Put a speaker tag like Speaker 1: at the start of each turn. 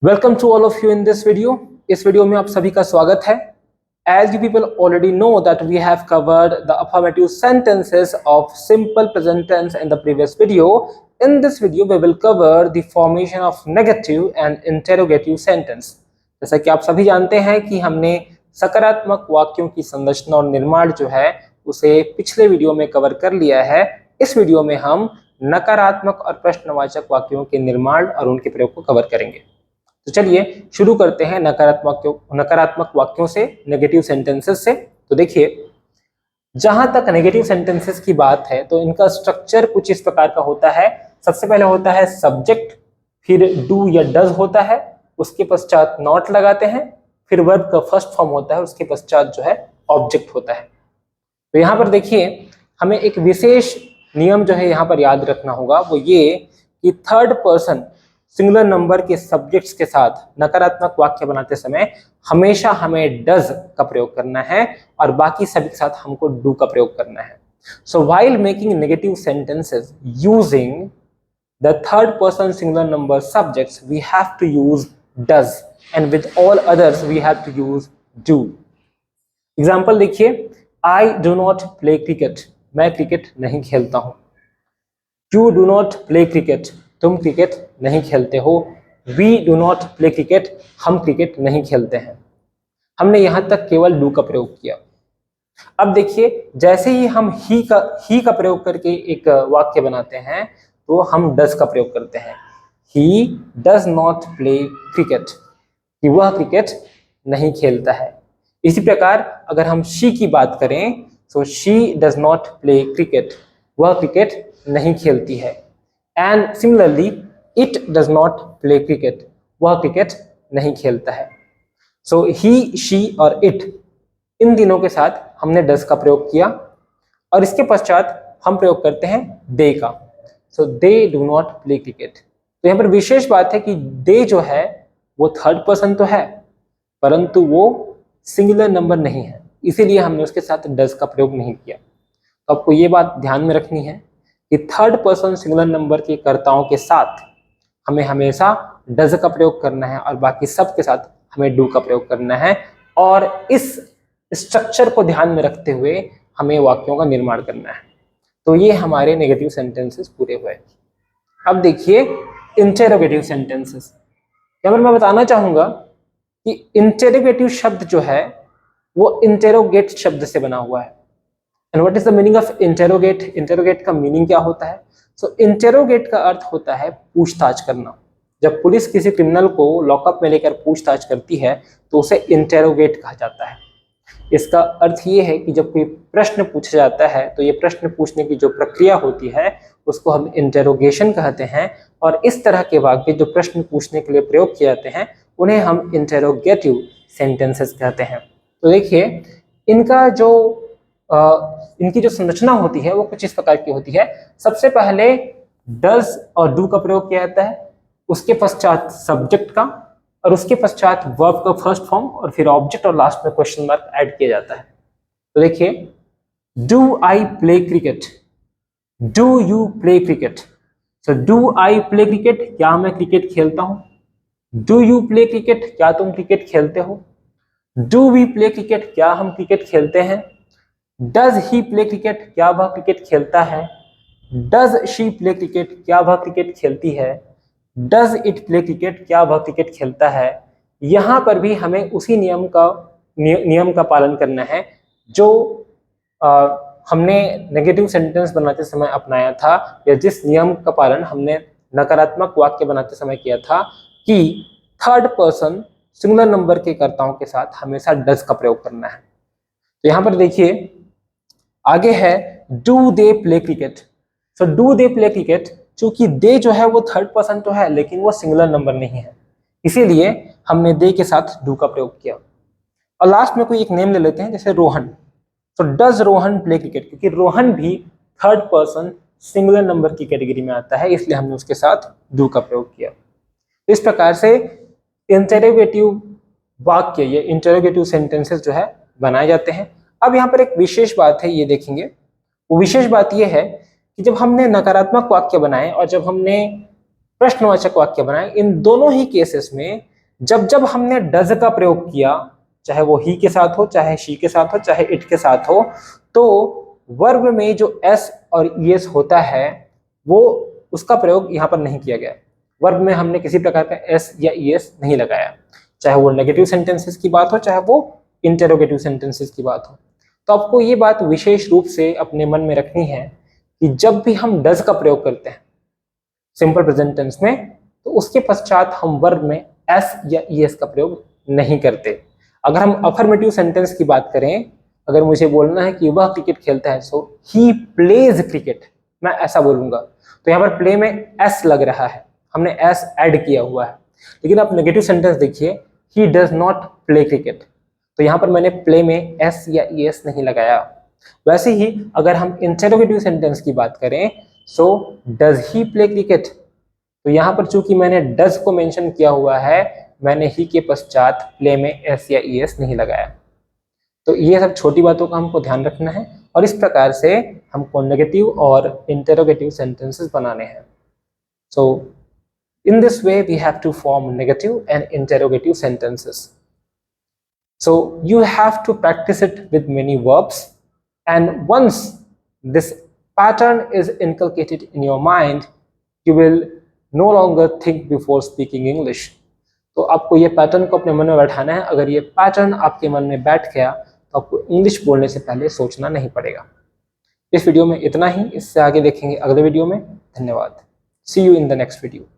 Speaker 1: Welcome to all of you in this video. इस video में आप सभी का स्वागत है। As you people already know that we have covered the affirmative sentences of simple present tense in the previous video. In this video we will cover the formation of negative and interrogative sentence. जैसा कि आप सभी जानते हैं कि हमने सकारात्मक वाक्यों की संरचना और निर्माण जो है उसे पिछले वीडियो में कवर कर लिया है। इस वीडियो में हम नकारात्मक और प्रश्नवाचक वाक्यों के निर्माण और उनके प्रयोग को कवर करेंगे। तो चलिए शुरू करते हैं नकारात्मक वाक्यों से, नेगेटिव सेंटेंसेस से। तो देखिए, जहां तक नेगेटिव सेंटेंसेस की बात है तो इनका स्ट्रक्चर कुछ इस प्रकार का होता है। सबसे पहले होता है सब्जेक्ट, फिर डू या डज होता है, उसके पश्चात नॉट लगाते हैं, फिर वर्ब का फर्स्ट फॉर्म होता है, उसके पश्चात जो है ऑब्जेक्ट होता है। तो यहाँ पर देखिए, हमें एक विशेष नियम जो है यहाँ पर याद रखना होगा, वो ये कि थर्ड पर्सन सिंगुलर नंबर के सब्जेक्ट्स के साथ नकारात्मक वाक्य बनाते समय हमेशा हमें डज का प्रयोग करना है और बाकी सभी के साथ हमको डू का प्रयोग करना है। So while making negative sentences using the third person singular number subjects we have to use does and with all others we have to use do. Example देखिए, I do not play cricket, मैं cricket नहीं खेलता हूं। You do not play cricket, तुम cricket नहीं खेलते हो। We do not play cricket, हम क्रिकेट नहीं खेलते हैं। हमने यहां तक केवल डू का प्रयोग किया। अब देखिए, जैसे ही हम ही का प्रयोग करके एक वाक्य बनाते हैं तो हम डज का प्रयोग करते हैं। He does not play cricket, कि वह क्रिकेट नहीं खेलता है। इसी प्रकार अगर हम शी की बात करें तो she does not play cricket, वह क्रिकेट नहीं खेलती है। And similarly it does not play cricket, वह क्रिकेट नहीं खेलता है। सो ही, शी और इट, इन तीनों के साथ हमने डज का प्रयोग किया और इसके पश्चात हम प्रयोग करते हैं दे का। So they do not play cricket. तो यहाँ पर विशेष बात है कि दे जो है वो थर्ड पर्सन तो है परंतु वो सिंगुलर नंबर नहीं है, इसीलिए हमने उसके साथ डज का प्रयोग नहीं किया। तो आपको ये बात ध्यान में रखनी है कि थर्ड पर्सन सिंगुलर नंबर के कर्ताओं के साथ हमें हमेशा डज का प्रयोग करना है और बाकी सब के साथ हमें डू का प्रयोग करना है। और इस स्ट्रक्चर को ध्यान में रखते हुए हमें वाक्यों का निर्माण करना है। तो ये हमारे नेगेटिव सेंटेंसेस पूरे हुए। अब देखिए इंटेरोगेटिव सेंटेंसेस। यहाँ पर मैं बताना चाहूंगा कि इंटेरोगेटिव शब्द जो है वो इंटेरोगेट शब्द से बना हुआ है। And what is the meaning of interrogate? Interrogate का मीनिंग क्या होता है? सो इंटेरोगेट का अर्थ होता है पूछताछ करना। जब पुलिस किसी क्रिमिनल को लॉकअप में लेकर पूछताछ करती है तो उसे इंटेरोगेट कहा जाता है। इसका अर्थ ये है कि जब कोई प्रश्न पूछा जाता है तो ये प्रश्न पूछने की जो प्रक्रिया होती है उसको हम इंटेरोगेशन कहते हैं। और इस तरह के वाक्य जो प्रश्न पूछने के लिए प्रयोग किए जाते हैं उन्हें हम इंटेरोगेटिव सेंटेंसेस कहते हैं। तो देखिए, इनकी जो संरचना होती है वो कुछ इस प्रकार की होती है। सबसे पहले डज और डू का प्रयोग किया जाता है, उसके पश्चात सब्जेक्ट का, और उसके पश्चात वर्ब का फर्स्ट फॉर्म, और फिर ऑब्जेक्ट, और लास्ट में क्वेश्चन मार्क ऐड किया जाता है। तो देखिए, do I play cricket, do you play cricket. So do I play cricket, क्या मैं क्रिकेट खेलता हूं। डू यू प्ले क्रिकेट, क्या तुम क्रिकेट खेलते हो। डू वी प्ले क्रिकेट, क्या हम क्रिकेट खेलते हैं। डज ही प्ले क्रिकेट, क्या वह क्रिकेट खेलता है। डज शी प्ले क्रिकेट, क्या वह क्रिकेट खेलती है। डज इट प्ले क्रिकेट, क्या वह क्रिकेट खेलता है। यहाँ पर भी हमें उसी नियम का पालन करना है जो हमने नेगेटिव सेंटेंस बनाते समय अपनाया था, या जिस नियम का पालन हमने नकारात्मक वाक्य बनाते समय किया था कि थर्ड पर्सन सिंगुलर नंबर के कर्ताओं के साथ हमेशा डज का प्रयोग करना है। तो यहाँ पर देखिए, आगे है do they play cricket. So do they play cricket, चूंकि दे जो है वो थर्ड पर्सन तो है लेकिन वो सिंगुलर नंबर नहीं है, इसीलिए हमने दे के साथ डू का प्रयोग किया। और लास्ट में कोई एक नेम ले लेते हैं, जैसे Rohan. So does Rohan play cricket, क्योंकि रोहन भी थर्ड पर्सन सिंगुलर नंबर की कैटेगरी में आता है, इसलिए हमने उसके साथ डू का प्रयोग किया। तो इस प्रकार से इंटेरोगेटिव वाक्य या इंटेरोगेटिव सेंटेंसेस जो है बनाए जाते हैं। अब यहाँ पर एक विशेष बात है, ये देखेंगे। वो विशेष बात ये है कि जब हमने नकारात्मक वाक्य बनाए और जब हमने प्रश्नवाचक वाक्य बनाए, इन दोनों ही केसेस में जब जब हमने डज का प्रयोग किया, चाहे वो ही के साथ हो, चाहे शी के साथ हो, चाहे इट के साथ हो, तो वर्ब में जो एस और ईएस होता है वो उसका प्रयोग यहाँ पर नहीं किया गया। वर्ब में हमने किसी प्रकार का एस या ईएस नहीं लगाया, चाहे वो नेगेटिव सेंटेंसेस की बात हो, चाहे वो इंटेरोगेटिव सेंटेंसेस की बात हो। तो आपको ये बात विशेष रूप से अपने मन में रखनी है कि जब भी हम डज का प्रयोग करते हैं सिंपल प्रेजेंट टेंस में, तो उसके पश्चात हम वर्ब में एस या ईएस का प्रयोग नहीं करते। अगर हम अफर्मेटिव सेंटेंस की बात करें, अगर मुझे बोलना है कि वह क्रिकेट खेलता है, सो ही प्लेज क्रिकेट, मैं ऐसा बोलूंगा, तो यहाँ पर प्ले में एस लग रहा है, हमने एस ऐड किया हुआ है। लेकिन आप नेगेटिव सेंटेंस देखिए, he does not play cricket, तो यहाँ पर मैंने प्ले में एस या ईएस नहीं लगाया। वैसे ही अगर हम इंटेरोगेटिव सेंटेंस की बात करें, so does he play cricket, तो यहाँ पर चूंकि मैंने डज को मेंशन किया हुआ है, मैंने ही के पश्चात प्ले में एस या ईएस नहीं लगाया। तो ये सब छोटी बातों का हमको ध्यान रखना है और इस प्रकार से हमको नेगेटिव और इंटेरोगेटिव सेंटेंसेस बनाने हैं। सो in this way we have to form negative and interrogative sentences. So you have to practice it with many verbs, and once this pattern is inculcated in your mind, you will no longer think before speaking English. तो आपको ये pattern को अपने मन में बैठाना है। अगर ये पैटर्न आपके मन में बैठ गया तो आपको इंग्लिश बोलने से पहले सोचना नहीं पड़ेगा। इस वीडियो में इतना ही, इससे आगे देखेंगे अगले वीडियो में। धन्यवाद। See you in the next video.